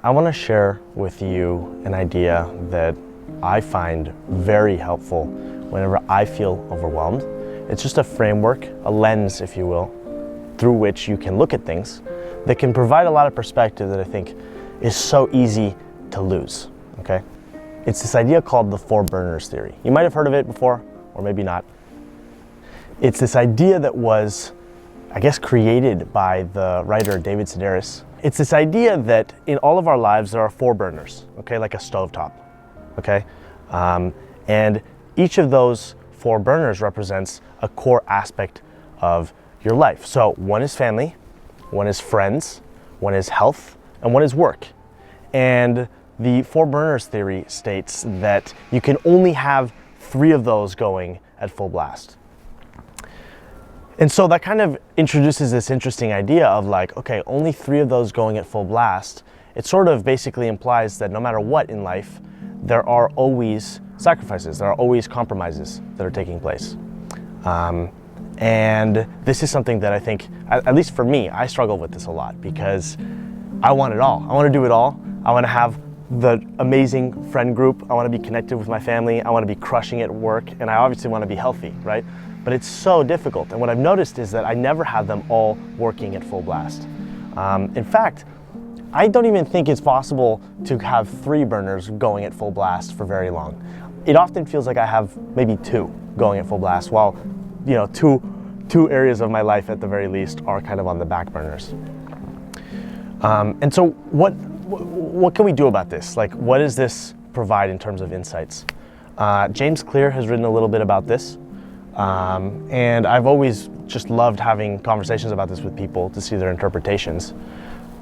I want to share with you an idea that I find very helpful whenever I feel overwhelmed. It's just a framework, a lens, if you will, through which you can look at things that can provide a lot of perspective that I think is so easy to lose, okay? It's this idea called the four burners theory. You might have heard of it before, or maybe not. It's this idea that was, I guess, created by the writer David Sedaris. It's this idea that in all of our lives there are four burners, okay, like a stovetop, okay? And each of those four burners represents a core aspect of your life. So one is family, one is friends, one is health, and one is work. And the four burners theory states that you can only have three of those going at full blast. And so that kind of introduces this interesting idea of like, okay, only three of those going at full blast. It sort of basically implies that no matter what in life, there are always sacrifices, there are always compromises that are taking place. And this is something that I think, at least for me, I struggle with this a lot because I want it all. I want to do it all. I want to have the amazing friend group. I want to be connected with my family. I want to be crushing at work. And I obviously want to be healthy, right? But it's so difficult. And what I've noticed is that I never have them all working at full blast. In fact, I don't even think it's possible to have three burners going at full blast for very long. It often feels like I have maybe two going at full blast, while two areas of my life at the very least are kind of on the back burners. And so what can we do about this? Like, what does this provide in terms of insights? James Clear has written a little bit about this. And I've always just loved having conversations about this with people to see their interpretations.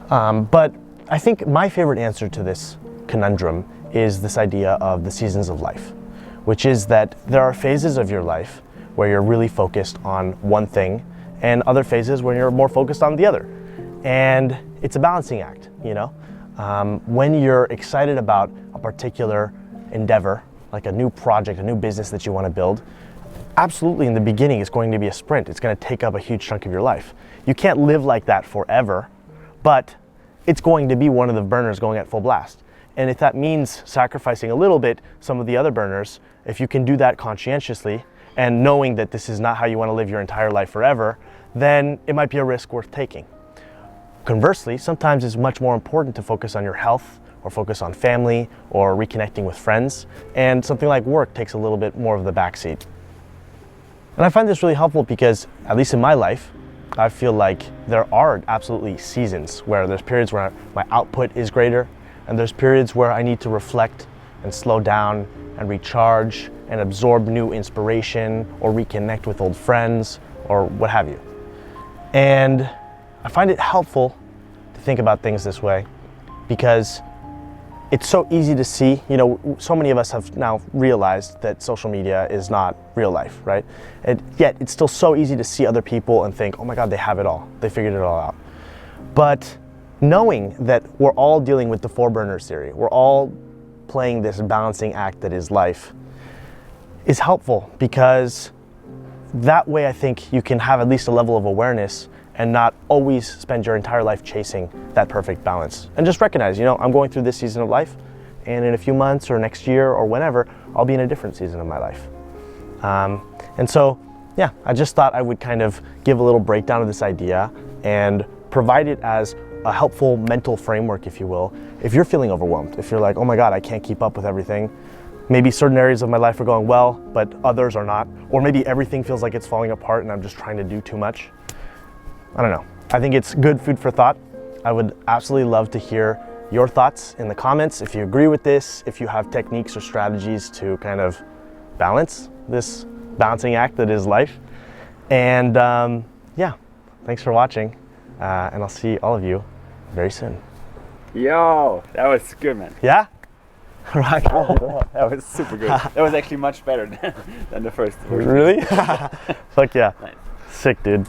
But I think my favorite answer to this conundrum is this idea of the seasons of life, which is that there are phases of your life where you're really focused on one thing and other phases where you're more focused on the other. And it's a balancing act, you know? When you're excited about a particular endeavor, like a new project, a new business that you want to build, absolutely in the beginning it's going to be a sprint. It's going to take up a huge chunk of your life. You can't live like that forever, but it's going to be one of the burners going at full blast. And if that means sacrificing a little bit some of the other burners, if you can do that conscientiously and knowing that this is not how you want to live your entire life forever, then it might be a risk worth taking. Conversely, sometimes it's much more important to focus on your health or focus on family or reconnecting with friends, and something like work takes a little bit more of the backseat. And I find this really helpful because, at least in my life, I feel like there are absolutely seasons where there's periods where my output is greater, and there's periods where I need to reflect and slow down and recharge and absorb new inspiration or reconnect with old friends or what have you. And I find it helpful to think about things this way because it's so easy to see, so many of us have now realized that social media is not real life, right? And yet it's still so easy to see other people and think, oh my God, they have it all. They figured it all out. But knowing that we're all dealing with the four burners theory, we're all playing this balancing act that is life, is helpful because that way I think you can have at least a level of awareness and not always spend your entire life chasing that perfect balance. And just recognize, I'm going through this season of life, and in a few months or next year or whenever, I'll be in a different season of my life. And so, I just thought I would kind of give a little breakdown of this idea and provide it as a helpful mental framework, if you will. If you're feeling overwhelmed, if you're like, oh my God, I can't keep up with everything. Maybe certain areas of my life are going well, but others are not. Or maybe everything feels like it's falling apart and I'm just trying to do too much. I don't know. I think it's good food for thought. I would absolutely love to hear your thoughts in the comments. If you agree with this, if you have techniques or strategies to kind of balance this balancing act that is life. And thanks for watching. And I'll see all of you very soon. Yo, that was good, man. Yeah? Right. That was super good. That was actually much better than the first version. Really? Fuck yeah. Nice. Sick, dude.